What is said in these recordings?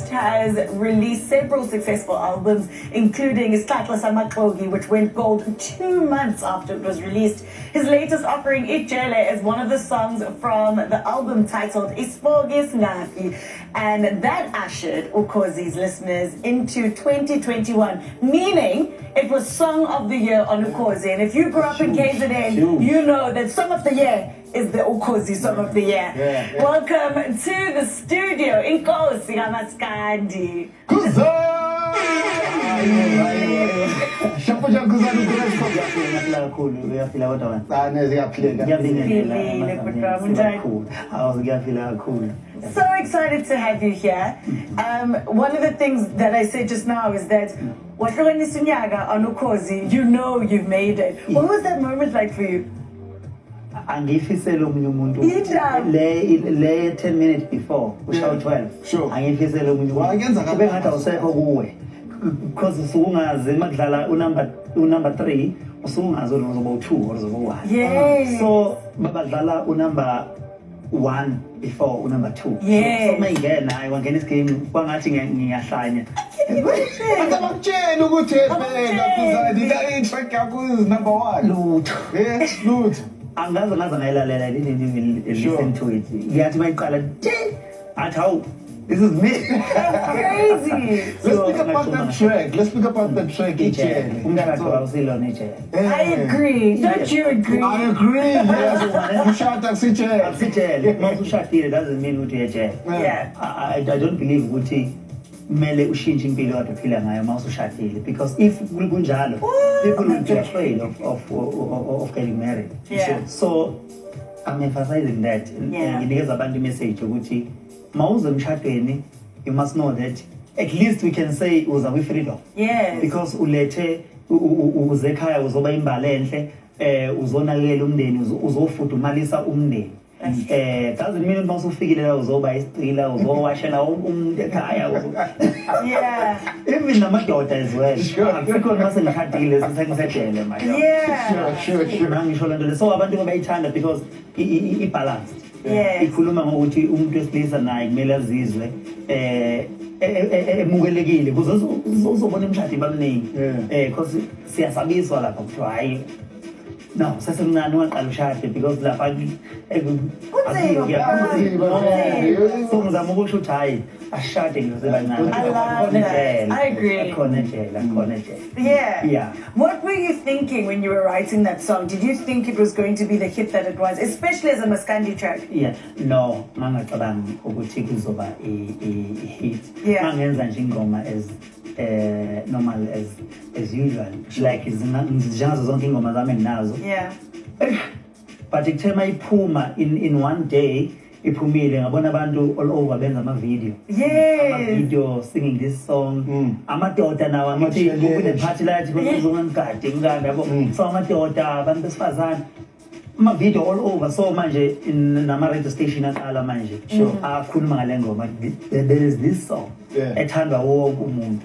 has released several successful albums, including Isihlohlo Samaklogi, which went gold 2 months after it was released. His latest offering, Ijele, is one of the songs from the album titled Isifaka, and that ushered Ukhozi's listeners into 2021, meaning it was Song of the Year on Ukhozi. And if you grew up in KZN, you know that Song of the Year is the Ukhozi Song of the Year. Welcome to the studio, Inkosi Maskadi. So excited to have you here. One of the things that I said just now is that on Ukhozi, you know you've made it. What was that moment like for you? Angifisele omunye umuntu le 10 minutes before ushawa 12 sure angifisele omunye umuntu kube ngathi awusekho kuwe because usungazi makudlala unumber 3 usungazi uzoba u2 or uzoba u1 so babadlala unumber 1 before unumber 2 so mayingena hayi wangena isigame kwangathi ngiyahlanya akutshela ukuthi phela Khuzani la track yakho is number 1 lutho angaze ngayilalela I didn't even listen to it ngiyathi mayiqala athi how this is me crazy. Let's speak about that track Ijele. I agree, don't you agree? I agree, yes. Ushada Ijele mawushadile doesn't mean uthi Ijele. I don't believe ukuthi mele ushintshe impilo yakhe phila ngayo mawushadile, because if kunjalo people will be afraid of getting married. So I'm emphasizing that nginikeza abantu imessage ukuthi mawuze emshadweni you must know that at least we can say uza with freedom. Because ulethe uze ekhaya uzoba imbali enhle uzonakekela umndeni uzofudumalisa umndeni. Doesn't mean mawusufikile la uzoba isicila uzowashela umuntu ekhaya. Even namadoda as well. Because mase ngishadile sisengisedele manje. Sure. Ngisho lento le so abantu bayithanda because i-balance. Ikhuluma ngokuthi umuntu wesilisa naye kumele azizwe emukelekile ukuze uzobona emshado babuningi because siyasabiswa lapha kuthiwa hayi no sasemncane waqala ushade because lapha so ngizama ukusho ukuthi hayi ashade ngisebancane. I agree. What were you thinking when you were writing that song? Did you think it was going to be the hit that it was, especially as a Maskadi track? No, ngangacabanga ukuthi kuzoba hit. Ngangenza nje ingoma as normal as usual, like njengazo zonke ingoma zami enginazo. But ikuthe mayiphuma in one day iphumile ngabona abantu all over benza ama-video ama-video singing this song. Amadoda nawo angithi kune party light kuzongangigade ngikanda yabo so amadoda abantu besifazane ama-video all over so manje nama-radio station aqala manje akhuluma ngale ngoma there is this song ethandwa wonke umuntu.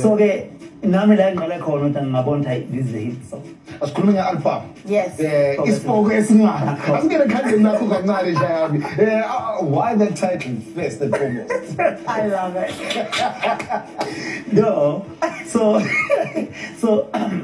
So ke nami la ngiqale khona ukuthi ngingabona ukuthi this is a hit song. Asikhuluma nge-album. Isifoko esingaka asingene khandeni nakho kancane nje yami. Why that title first and foremost? I love it. No, so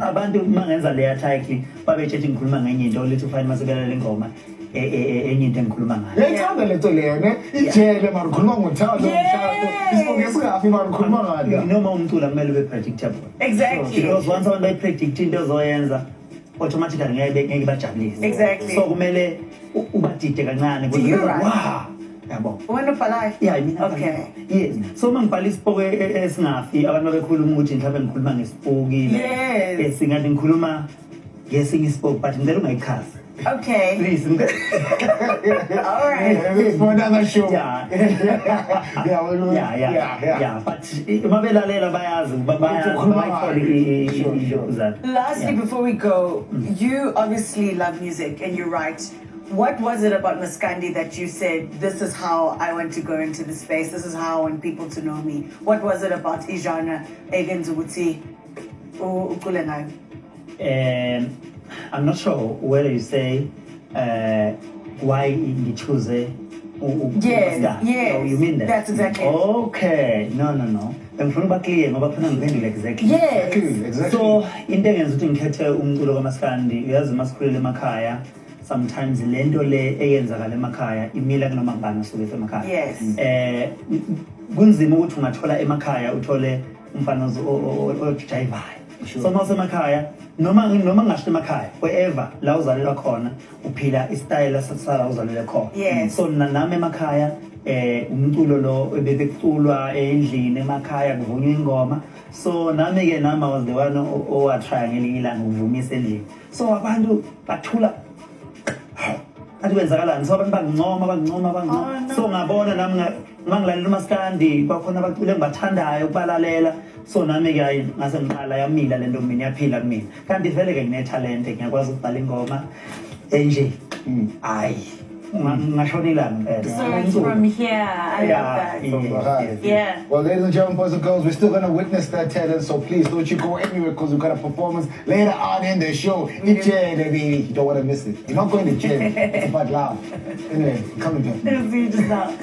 abantu mangenza leya title babetshethi ngikhuluma ngenye into lethi ufane masekela le ngoma enye into engikhuluma ngayo. Ngiyithanda lento leyo ne Ijele mara ukhuluma ngothando umshado isifoko esingaka mara ukhuluma ngayo. Noma umculo kumele ube predictable. Exactly. Because once abantu bayipredict into ozoyenza automatically ngeke bajabulise. So kumele ubadide kancane ukuthi wow yabo wena ubhala mina yes so mangibhala isipoko esingafi abantu bekhuluma ukuthi mhlawumbe ngikhuluma ngesipokile singathi ngikhuluma ngesinye isipoko but ngicela ungayichazi. Please. All right. For another show. But mabelalela bayazi lastly, before we go, you obviously love music and you write. What was it about Maskadi that you said, this is how I want to go into the space, this is how I want people to know me? What was it about Ijana egenza ukuthi ucule nayo? I'm not sure whether you say why you choose Yes, Maskadi. yes. Oh, you mean that? That's exactly it. Okay, no. Bengifuna uba clear ngoba phela ngiphendule exactly. Yes. Exactly. So into engenza ukuthi ngikhethe umculo kaMaskandi, uyazi masikhulele emakhaya, sometimes lento le eyenzakala emakhaya imila kunoma ngubani osuke emakhaya. Yes. Kunzima ukuthi ungathola emakhaya uthole umfana ojivayo. So mawusemakhaya noma ngasho emakhaya wherever la uzalelwa khona uphila istyle sala uzalelwe khona. Yes. So nami emakhaya umculo lo ebekuculwa endlini emakhaya kuvunywa ingoma, so nami ke nama was the one owatry ngelinye ilanga ukuvumisa endlini, so abantu bathula athi kwenzakalani, so abantu bangincoma. So ngabona nami mangilalela uMaskandi bakhona abaculi engibathandayo ukubalalela, so nami ke ngase ngiqala yamila lento mina yaphila kumina, kanti vele ke ngine talent ngiyakwazi ukubhala ingoma enje. Hayi ngashonilanga. So it's from here. I love that. Yeah. Well, ladies and gentlemen, boys and girls, we're still going to witness that talent, so please don't you go anywhere because we've got a performance later on in the show. Ijele, baby. You don't want to miss it. You're not going to jail. It's about love. Anyway, coming down. It'll be just that.